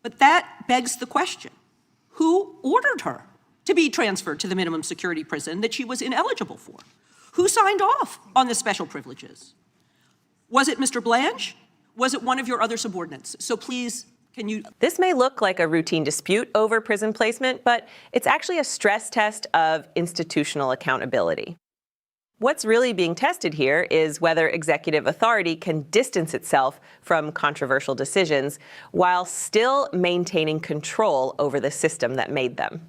But that begs the question, who ordered her to be transferred to the minimum security prison that she was ineligible for? Who signed off on the special privileges? Was it Mr. Blanche? Was it one of your other subordinates? So please, can you... This may look like a routine dispute over prison placement, but it's actually a stress test of institutional accountability. What's really being tested here is whether executive authority can distance itself from controversial decisions while still maintaining control over the system that made them.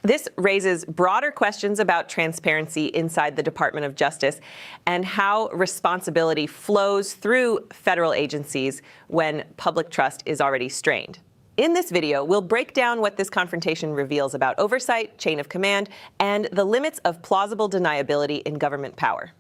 This raises broader questions about transparency inside the Department of Justice and how responsibility flows through federal agencies when public trust is already strained. In this video, we'll break down what this confrontation reveals about oversight, chain of command, and the limits of plausible deniability in government power.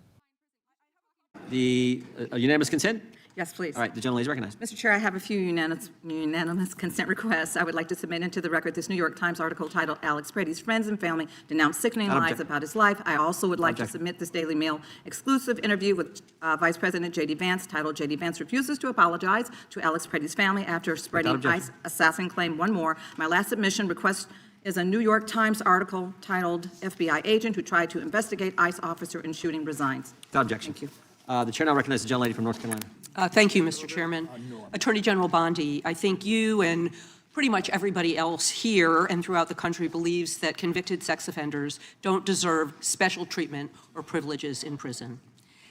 The unanimous consent? Yes, please. All right, the gentlelady is recognized. Mr. Chair, I have a few unanimous consent requests. I would like to submit into the record this New York Times article titled "Alex Brady's Friends and Family Denounce Sickening Lies About His Life." I also would like to submit this Daily Mail exclusive interview with Vice President J.D. Vance titled "J.D. Vance Refuses to Apologize to Alex Brady's Family After Spreading ICE Assassin Claim." One more. My last submission request is a New York Times article titled "FBI Agent Who Tried to Investigate ICE Officer in Shooting Resigns." Without objection. Thank you. The chair now recognizes the gentlelady from North Carolina. Thank you, Mr. Chairman. Attorney General Bondi, I think you and pretty much everybody else here and throughout the country believes that convicted sex offenders don't deserve special treatment or privileges in prison.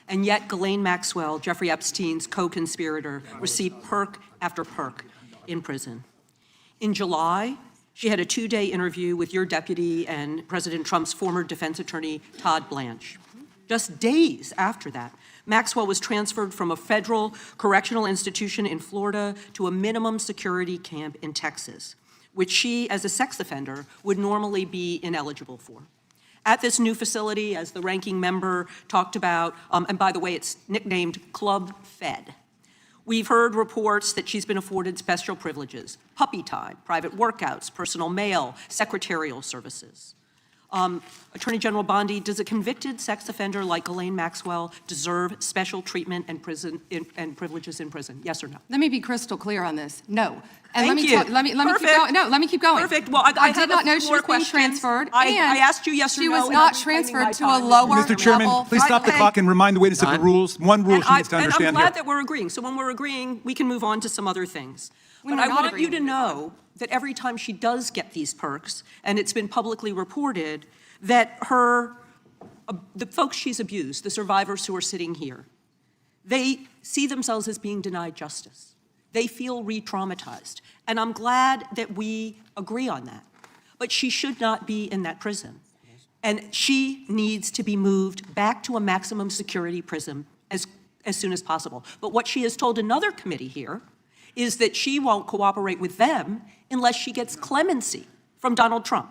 And yet Ghislaine Maxwell, Jeffrey Epstein's co-conspirator, received perk after perk in prison. In July, she had a 2-day interview with your deputy and President Trump's former defense attorney, Todd Blanche. Just days after that, Maxwell was transferred from a federal correctional institution in Florida to a minimum security camp in Texas, which she, as a sex offender, would normally be ineligible for. At this new facility, as the ranking member talked about, and by the way, it's nicknamed Club Fed, we've heard reports that she's been afforded special privileges, puppy time, private workouts, personal mail, secretarial services. Attorney General Bondi, does a convicted sex offender like Ghislaine Maxwell deserve special treatment and privileges in prison? Yes or no? Let me be crystal clear on this. No. And Thank you. let me keep going. No, let me keep going. Perfect. Well, I did not know she was being transferred. I asked you yes or no. She was not transferred to a lower level. Mr. Chairman, please stop the clock and remind the witness of the rules. One rule she needs to understand and I'm glad here. that we're agreeing. So when we're agreeing, we can move on to some other things. When but I we're not want you to agreeing. know that every time she does get these perks, and it's been publicly reported, that the folks she's abused, the survivors who are sitting here, they see themselves as being denied justice. They feel re-traumatized. And I'm glad that we agree on that. But she should not be in that prison. And she needs to be moved back to a maximum security prison as soon as possible. But what she has told another committee here is that she won't cooperate with them unless she gets clemency from Donald Trump.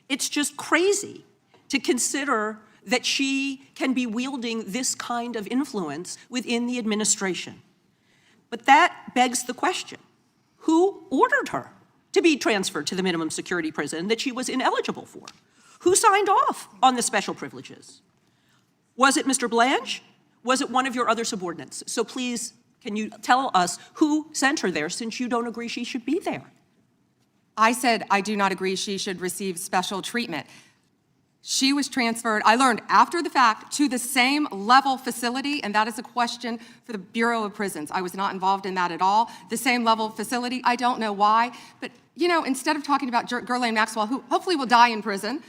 It's just crazy to consider that she can be wielding this kind of influence within the administration. But that begs the question, who ordered her to be transferred to the minimum security prison that she was ineligible for? Who signed off on the special privileges? Was it Mr. Blanche? Was it one of your other subordinates? So please, can you tell us who sent her there, since you don't agree she should be there? I said I do not agree she should receive special treatment. She was transferred, I learned after the fact, to the same level facility, and that is a question for the Bureau of Prisons. I was not involved in that at all. The same level facility, I don't know why, but you know, instead of talking about Ghislaine Maxwell, who hopefully will die in prison,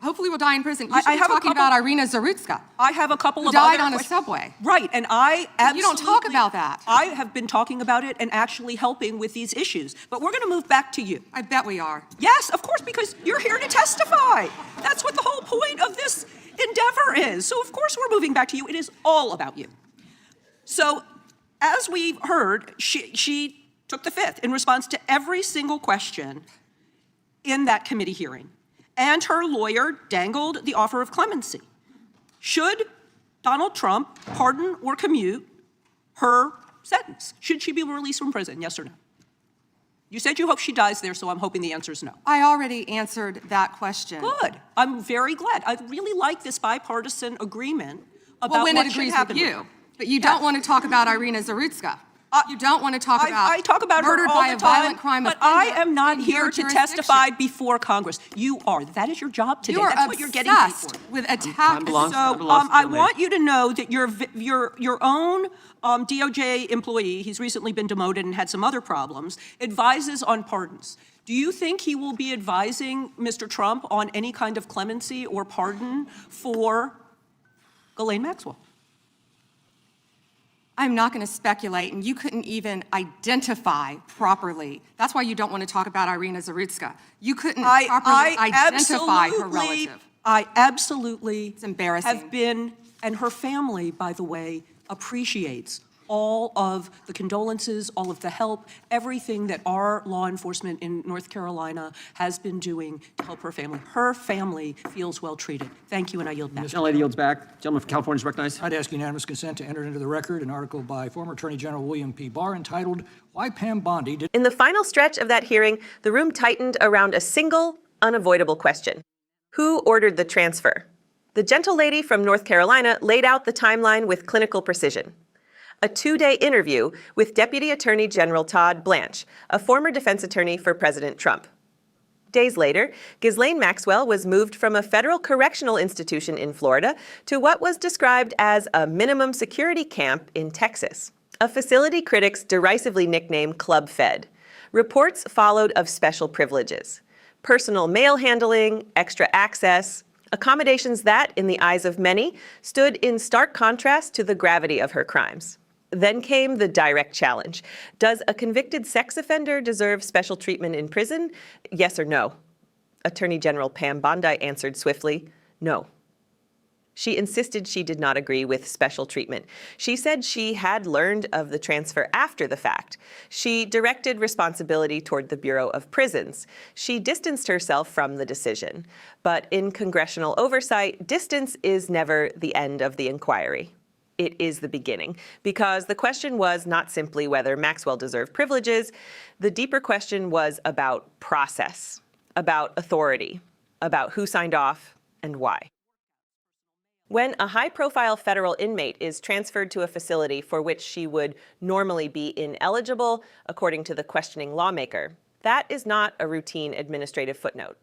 you should be talking about Irina Zarutska. I have a couple who of died other on a subway. Right, and I absolutely... You don't talk about that. I have been talking about it and actually helping with these issues. But we're going to move back to you. I bet we are. Yes, of course, because you're here to testify. That's what the whole point of this endeavor is. So of course we're moving back to you. It is all about you. So as we've heard, she took the fifth in response to every single question in that committee hearing. And her lawyer dangled the offer of clemency. Should Donald Trump pardon or commute her sentence? Should she be released from prison, yes or no? You said you hope she dies there, so I'm hoping the answer is no. I already answered that question. Good. I'm very glad. I really like this bipartisan agreement about when what it should agrees happen. with you, but you don't want to talk about Irina Zarutska. You don't want to talk about I talk about her murdered all by the a time, violent crime but I offender am not in here your to jurisdiction. testify before Congress. You are. That is your job today. You are That's what you're getting paid for. obsessed with attacking. belongs- So Time belongs to the I lady. want you to know that your own DOJ employee, he's recently been demoted and had some other problems, advises on pardons. Do you think he will be advising Mr. Trump on any kind of clemency or pardon for Ghislaine Maxwell? I'm not going to speculate, and you couldn't even identify properly. That's why you don't want to talk about Irina Zarutska. You couldn't properly identify her relative. I absolutely embarrassing. have been, and her family, by the way, appreciates all of the condolences, all of the help, everything that our law enforcement in North Carolina has been doing to help her family. Her family feels well treated. Thank you, and I yield back. Gentlelady yields back. Gentleman from California is recognized. I'd ask unanimous consent to enter into the record an article by former Attorney General William P. Barr entitled, "Why Pam Bondi Did." In the final stretch of that hearing, the room tightened around a single, unavoidable question. Who ordered the transfer? The gentlelady from North Carolina laid out the timeline with clinical precision. A 2-day interview with Deputy Attorney General Todd Blanche, a former defense attorney for President Trump. Days later, Ghislaine Maxwell was moved from a federal correctional institution in Florida to what was described as a minimum security camp in Texas, a facility critics derisively nicknamed Club Fed. Reports followed of special privileges, personal mail handling, extra access, accommodations that, in the eyes of many, stood in stark contrast to the gravity of her crimes. Then came the direct challenge. Does a convicted sex offender deserve special treatment in prison? Yes or no? Attorney General Pam Bondi answered swiftly, no. She insisted she did not agree with special treatment. She said she had learned of the transfer after the fact. She directed responsibility toward the Bureau of Prisons. She distanced herself from the decision. But in congressional oversight, distance is never the end of the inquiry. It is the beginning, because the question was not simply whether Maxwell deserved privileges. The deeper question was about process, about authority, about who signed off and why. When a high-profile federal inmate is transferred to a facility for which she would normally be ineligible, according to the questioning lawmaker, that is not a routine administrative footnote.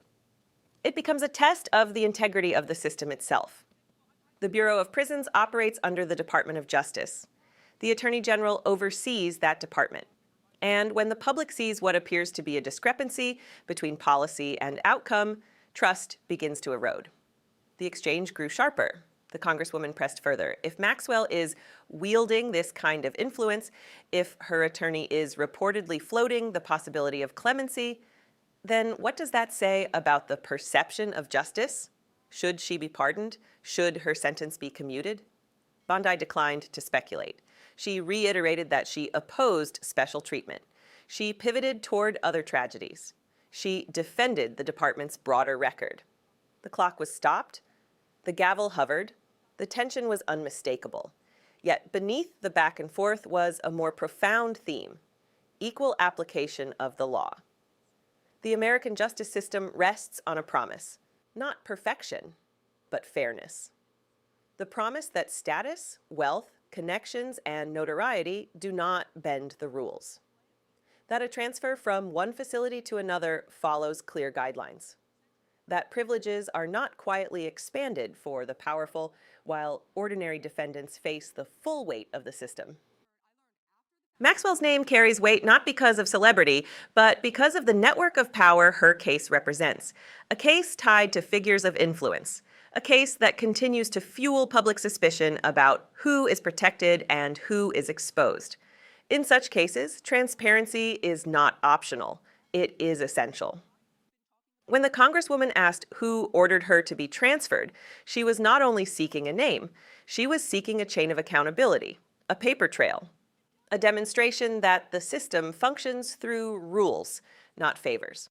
It becomes a test of the integrity of the system itself. The Bureau of Prisons operates under the Department of Justice. The Attorney General oversees that department. And when the public sees what appears to be a discrepancy between policy and outcome, trust begins to erode. The exchange grew sharper. The Congresswoman pressed further. If Maxwell is wielding this kind of influence, if her attorney is reportedly floating the possibility of clemency, then what does that say about the perception of justice? Should she be pardoned? Should her sentence be commuted? Bondi declined to speculate. She reiterated that she opposed special treatment. She pivoted toward other tragedies. She defended the department's broader record. The clock was stopped. The gavel hovered. The tension was unmistakable. Yet beneath the back and forth was a more profound theme: equal application of the law. The American justice system rests on a promise. Not perfection, but fairness. The promise that status, wealth, connections, and notoriety do not bend the rules. That a transfer from one facility to another follows clear guidelines. That privileges are not quietly expanded for the powerful, while ordinary defendants face the full weight of the system. Maxwell's name carries weight not because of celebrity, but because of the network of power her case represents. A case tied to figures of influence. A case that continues to fuel public suspicion about who is protected and who is exposed. In such cases, transparency is not optional. It is essential. When the Congresswoman asked who ordered her to be transferred, she was not only seeking a name, she was seeking a chain of accountability, a paper trail. A demonstration that the system functions through rules, not favors.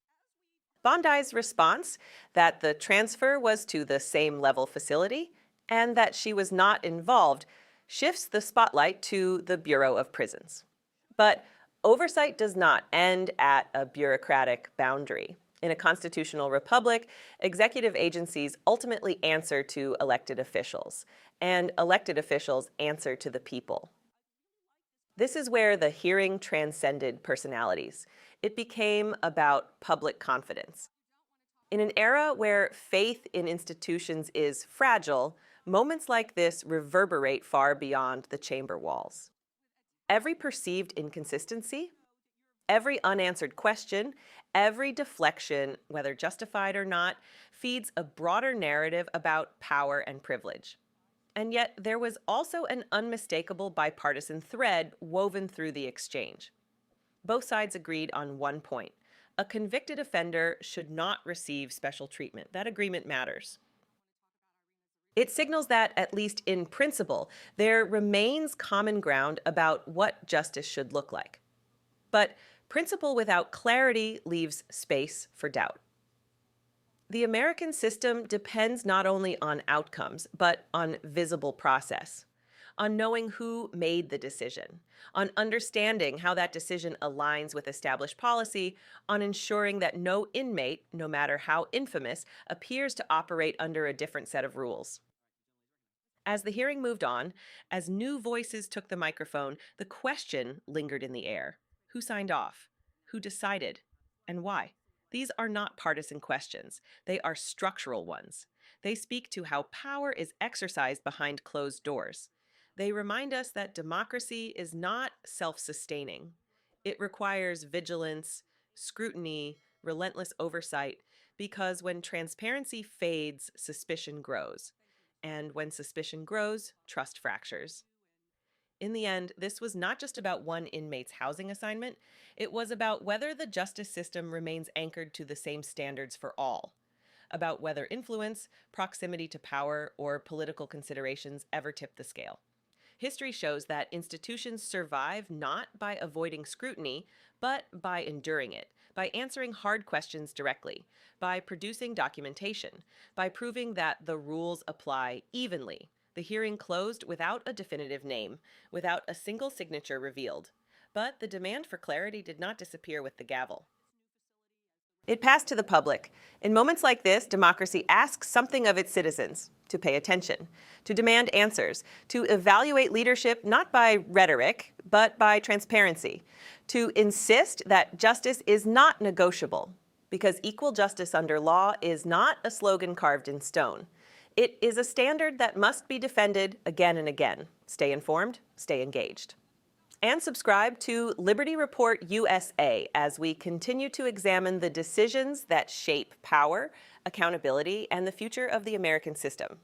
Bondi's response, that the transfer was to the same level facility and that she was not involved, shifts the spotlight to the Bureau of Prisons. But oversight does not end at a bureaucratic boundary. In a constitutional republic, executive agencies ultimately answer to elected officials, and elected officials answer to the people. This is where the hearing transcended personalities. It became about public confidence. In an era where faith in institutions is fragile, moments like this reverberate far beyond the chamber walls. Every perceived inconsistency, every unanswered question, every deflection, whether justified or not, feeds a broader narrative about power and privilege. And yet there was also an unmistakable bipartisan thread woven through the exchange. Both sides agreed on one point. A convicted offender should not receive special treatment. That agreement matters. It signals that, at least in principle, there remains common ground about what justice should look like. But principle without clarity leaves space for doubt. The American system depends not only on outcomes, but on visible process, on knowing who made the decision, on understanding how that decision aligns with established policy, on ensuring that no inmate, no matter how infamous, appears to operate under a different set of rules. As the hearing moved on, as new voices took the microphone, the question lingered in the air. Who signed off? Who decided? And why? These are not partisan questions. They are structural ones. They speak to how power is exercised behind closed doors. They remind us that democracy is not self-sustaining. It requires vigilance, scrutiny, relentless oversight, because when transparency fades, suspicion grows. And when suspicion grows, trust fractures. In the end, this was not just about one inmate's housing assignment. It was about whether the justice system remains anchored to the same standards for all, about whether influence, proximity to power, or political considerations ever tip the scale. History shows that institutions survive not by avoiding scrutiny, but by enduring it, by answering hard questions directly, by producing documentation, by proving that the rules apply evenly. The hearing closed without a definitive name, without a single signature revealed. But the demand for clarity did not disappear with the gavel. It passed to the public. In moments like this, democracy asks something of its citizens: to pay attention, to demand answers, to evaluate leadership not by rhetoric, but by transparency, to insist that justice is not negotiable, because equal justice under law is not a slogan carved in stone. It is a standard that must be defended again and again. Stay informed, stay engaged. And subscribe to Liberty Report USA as we continue to examine the decisions that shape power, accountability, and the future of the American system.